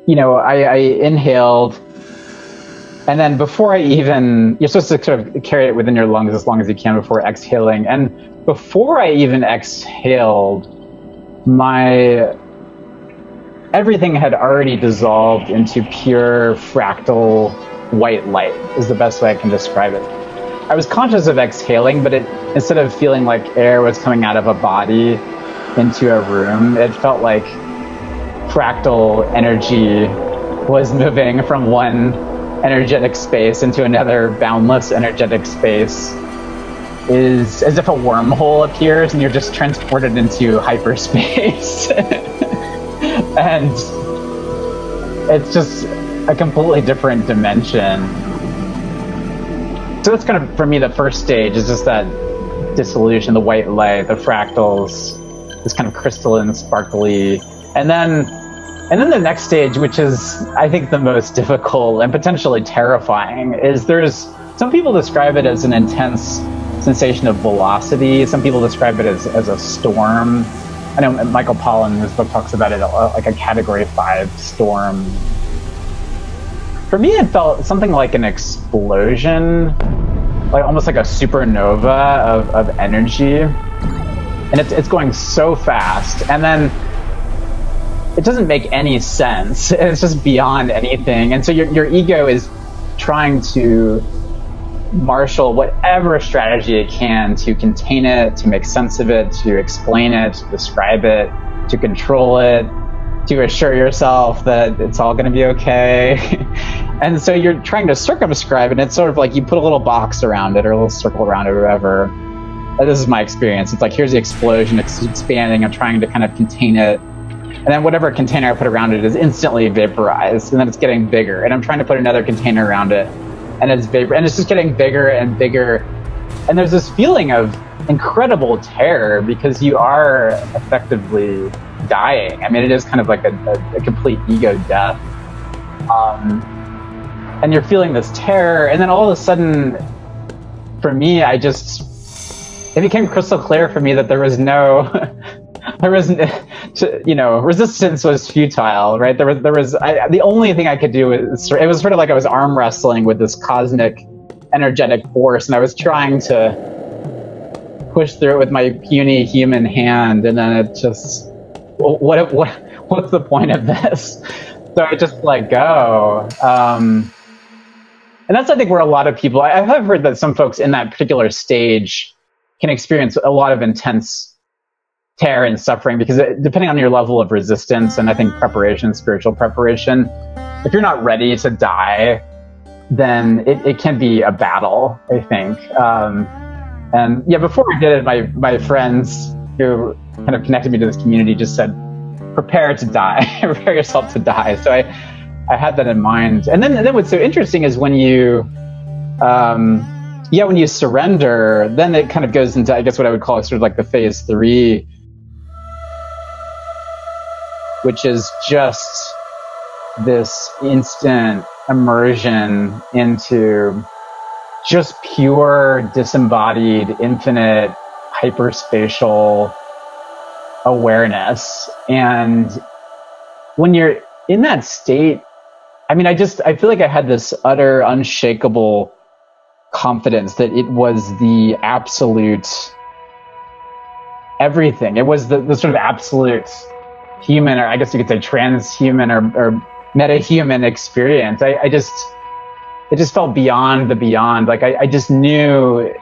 I inhaled, and then before you're supposed to sort of carry it within your lungs as long as you can before exhaling. And before I even exhaled, everything had already dissolved into pure fractal white light, is the best way I can describe it. I was conscious of exhaling, but instead of feeling like air was coming out of a body into a room, it felt like fractal energy was moving from one energetic space into another boundless energetic space. Is as if a wormhole appears and you're just transported into hyperspace. And it's just a completely different dimension. So that's kind of, for me, the first stage is just that dissolution, the white light, the fractals, this kind of crystalline, sparkly. And then the next stage, which is, I think, the most difficult and potentially terrifying, is some people describe it as an intense sensation of velocity. Some people describe it as a storm. I know Michael Pollan, in his book, talks about it like a Category 5 storm. For me, it felt something like an explosion, like almost like a supernova of energy. And it's going so fast. And then it doesn't make any sense. It's just beyond anything. And so your ego is trying to marshal whatever strategy it can to contain it, to make sense of it, to explain it, to describe it, to control it, to assure yourself that it's all going to be okay. And so you're trying to circumscribe, and it's sort of like you put a little box around it or a little circle around it or whatever. This is my experience. It's like, here's the explosion, it's expanding, I'm trying to kind of contain it. And then whatever container I put around it is instantly vaporized, and then it's getting bigger. And I'm trying to put another container around it, and it's just getting bigger and bigger. And there's this feeling of incredible terror because you are effectively dying. I mean, it is kind of like a complete ego death. And you're feeling this terror, and then all of a sudden, for me, it became crystal clear for me that there was resistance was futile, right? The only thing I could do was, it was sort of like I was arm wrestling with this cosmic energetic force, and I was trying to push through it with my puny human hand, and then it just, what's the point of this? So I just let go. And that's, I think, where a lot of people, I have heard that some folks in that particular stage can experience a lot of intense terror and suffering, because depending on your level of resistance and I think preparation, spiritual preparation, if you're not ready to die, then it can be a battle, I think. And yeah, before I did it, my friends who kind of connected me to this community just said, prepare to die, prepare yourself to die. So I had that in mind. And then what's so interesting is when you surrender, then it kind of goes into, I guess, what I would call sort of like the phase 3, which is just this instant immersion into just pure, disembodied, infinite, hyperspatial awareness. And when you're in that state, I mean, I feel like I had this utter, unshakable confidence that it was the absolute everything. It was the sort of absolute human, or I guess you could say transhuman or meta-human experience. It just felt beyond the beyond. Like I just knew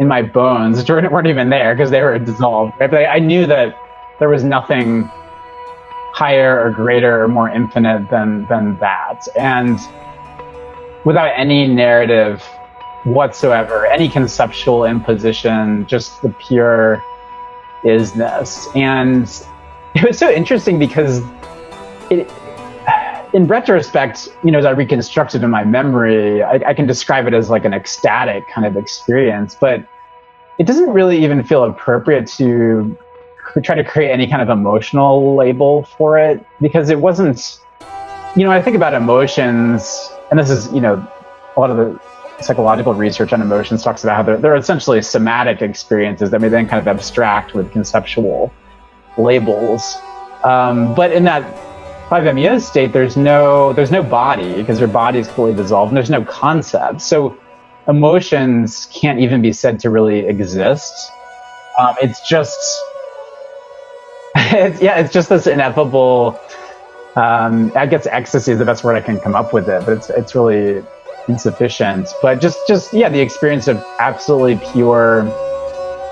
in my bones, which weren't even there because they were dissolved, right? But I knew that there was nothing higher or greater or more infinite than that. And without any narrative whatsoever, any conceptual imposition, just the pure isness. And it was so interesting because in retrospect, as I reconstructed in my memory, I can describe it as like an ecstatic kind of experience, but it doesn't really even feel appropriate to try to create any kind of emotional label for it, because it wasn't, I think about emotions, and this is, a lot of the psychological research on emotions talks about how they're essentially somatic experiences that may then kind of abstract with conceptual labels. But in that 5-MeO state, there's no body, because your body is fully dissolved, and there's no concept. So emotions can't even be said to really exist. It's just, it's just this ineffable. I guess ecstasy is the best word I can come up with it, but it's really insufficient. But just the experience of absolutely pure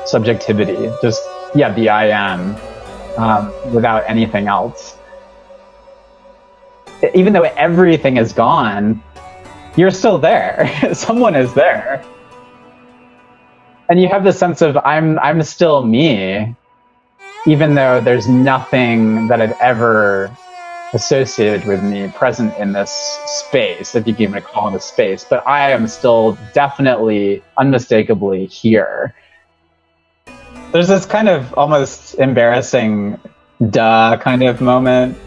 subjectivity, just the I am, without anything else. Even though everything is gone, you're still there. Someone is there, and you have the sense of I'm still me, even though there's nothing that I've ever associated with me present in this space, if you can even call it a space. But I am still definitely, unmistakably here. There's this kind of almost embarrassing duh kind of moment.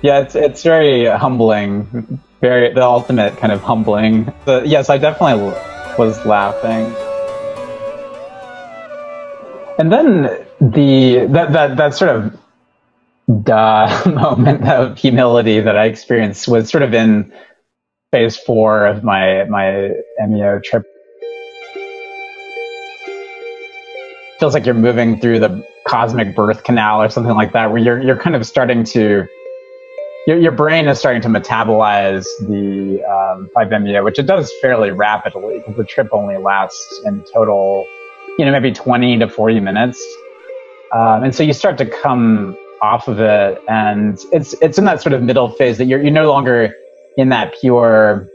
Yeah, it's very humbling, the ultimate kind of humbling. But yes, I definitely was laughing. And then that sort of duh moment of humility that I experienced was sort of in phase 4 of my MeO trip. Feels like you're moving through the cosmic birth canal or something like that, where you're kind of starting to, your brain is starting to metabolize the 5-MeO, which it does fairly rapidly, because the trip only lasts in total, maybe 20 to 40 minutes. And so you start to come off of it, and it's in that sort of middle phase that you're no longer in that pure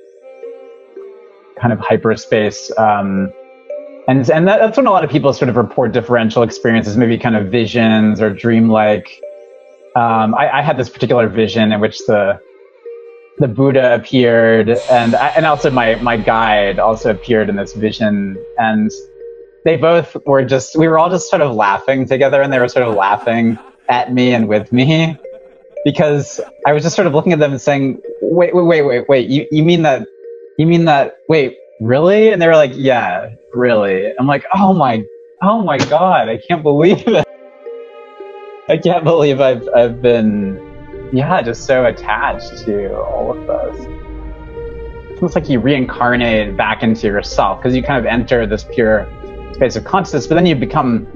kind of hyperspace. And that's when a lot of people sort of report differential experiences, maybe kind of visions or dreamlike. I had this particular vision in which the Buddha appeared, and also my guide also appeared in this vision, and they both were we were all just sort of laughing together, and they were sort of laughing at me and with me, because I was just sort of looking at them and saying, wait, you mean that, wait, really? And they were like, yeah, really. I'm like, oh my God, I can't believe it. I can't believe I've been, just so attached to all of this. It's almost like you reincarnate back into yourself, because you kind of enter this pure space of consciousness, but then you become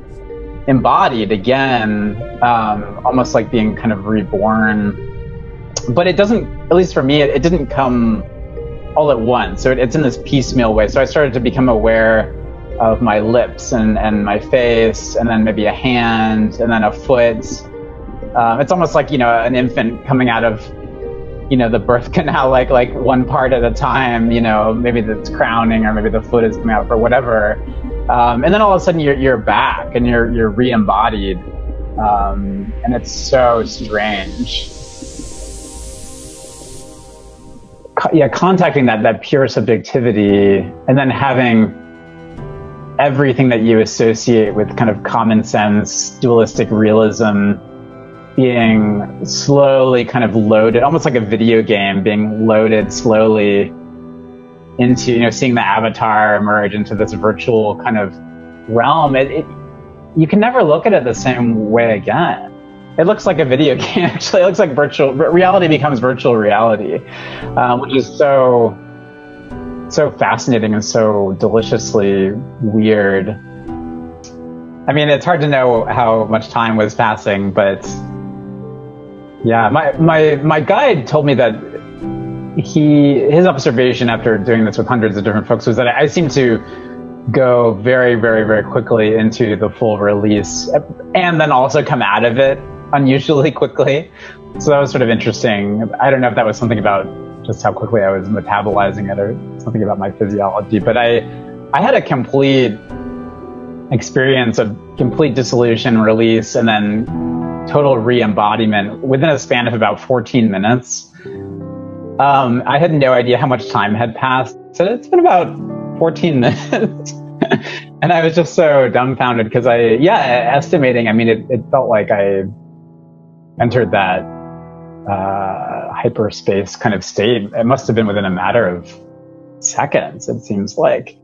embodied again, almost like being kind of reborn. But it doesn't, at least for me, it didn't come all at once. So it's in this piecemeal way. So I started to become aware of my lips and my face, and then maybe a hand, and then a foot. It's almost like, an infant coming out of, the birth canal, like one part at a time, maybe it's crowning, or maybe the foot is coming out, or whatever. And then all of a sudden you're back, and you're re-embodied. And it's so strange. Contacting that pure subjectivity, and then having everything that you associate with kind of common sense, dualistic realism being slowly kind of loaded, almost like a video game being loaded slowly into, seeing the avatar emerge into this virtual kind of realm. You can never look at it the same way again. It looks like a video game. Actually, it looks like virtual reality becomes virtual reality, which is so fascinating and so deliciously weird. I mean, it's hard to know how much time was passing, but yeah, my guide told me that his observation after doing this with hundreds of different folks was that I seem to go very, very, very quickly into the full release, and then also come out of it unusually quickly. So that was sort of interesting. I don't know if that was something about just how quickly I was metabolizing it, or something about my physiology, but I had a complete experience of complete dissolution, release, and then total re-embodiment within a span of about 14 minutes. I had no idea how much time had passed. So it's been about 14 minutes. And I was just so dumbfounded, because estimating, I mean, it felt like I entered that hyperspace kind of state. It must have been within a matter of seconds, it seems like.